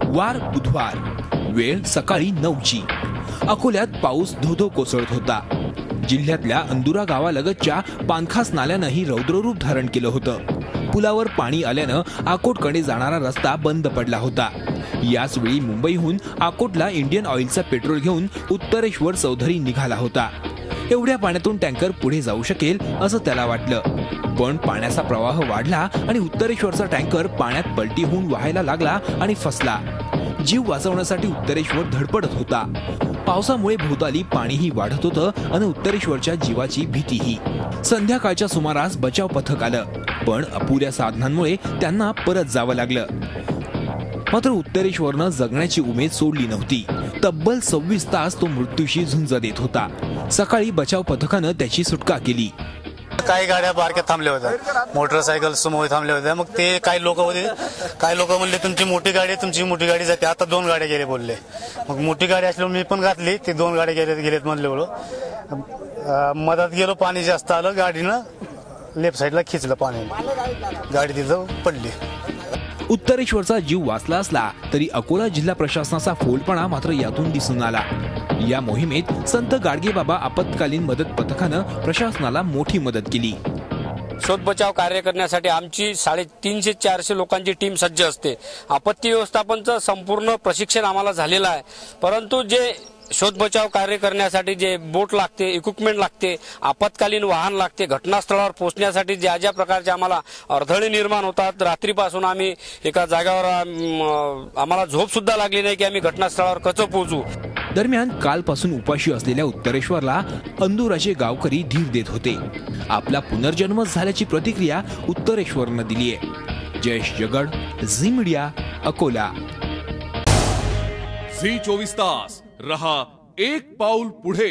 वार बुधवार, वेळ सकाळी 9ची. अकोल्यात पाऊस धोधो कोसळत होता. जिल्ह्यातल्या अंदुरा गावालगतच्या पानखास नाल्यानंही रौद्ररूप धारण केलं होतं. पुलावर पाणी आल्यानं अकोटकडे जाणारा रस्ता बंद पडला होता. याच वेळी मुंबईहून अकोटला इंडियन ऑइलचा पेट्रोल घेऊन उत्तरेश्वर चौधरी निघाला होता. एवढ्या पाण्यातून टँकर पुढे जाऊ शकेल असं त्याला वाटलं, पण पाण्याचा प्रवाह वाढला आणि उत्तरेश्वरचा टँकर पाण्यात पलटी होऊन वाहायला लागला आणि फसला. जीव वाचवण्यासाठी उत्तरेश्वर धडपडत होता. पावसामुळे भोवताली पाणीही वाढत होतं आणि उत्तरेश्वरच्या जीवाची भीतीही. संध्याकाळच्या सुमारास बचाव पथक आलं, पण अपुऱ्या साधनांमुळे त्यांना परत जावं लागलं. मात्र उत्तरेश्वरनं जगण्याची उमेद सोडली नव्हती. तब्बल 26 तास तो मृत्यूशी झुंज देत होता. सकाळी बचाव पथकानं त्याची सुटका केली. काही गाड्या बारक्या थांबल्या होत्या, मोटरसायकल समोर थांबल्या होत्या. मग ते काही लोक होते, काही लोक म्हणले तुमची मोठी गाडी जाते. आता 2 गाड्या गेले बोलले. मग मोठी गाडी असल्यावर मी पण घातली. ते 2 गाड्या गेलेत म्हणले. मधात गेलो, पाणी जास्त आलं, गाडीनं लेफ्ट साईडला खिचलं पाणी, गाडी तिथं पडली. उत्तरेश्वरचा जीव वाचला असला तरी अकोला जिल्हा प्रशासनाचा फोलपणा मात्र यातून दिसून आला. या मोहिमेत संत गाडगेबाबा आपत्कालीन मदत पथकानं प्रशासनाला मोठी मदत केली. शोध बचाव कार्य करण्यासाठी आमची 350-400 लोकांची टीम सज्ज असते. आपत्ती व्यवस्थापनचं संपूर्ण प्रशिक्षण आम्हाला झालेलं आहे. परंतु जे शोध बचाव कार्य करण्यासाठी जे बोट लागते, इक्विपमेंट लागते, आपत्कालीन वाहन लागते, घटनास्थळावर पोहोचण्यासाठी ज्या प्रकारचे आम्हाला अडथळे निर्माण होतात. रात्रीपासून आम्ही एका जागेवर आम्हाला झोप सुद्धा लागली नाही की आम्ही घटनास्थळावर कसं पोहोचू. दरम्यान कालपासून उपाशी असलेल्या उत्तरेश्वरला अंदुराचे गावकरी धीर देत होते. आपला पुनर्जन्म झाल्याची प्रतिक्रिया उत्तरेश्वरनं दिलीय. Jayesh Jagad, Zee Media, Akola. Zee 24 तास रहा एक पाऊल पुढे.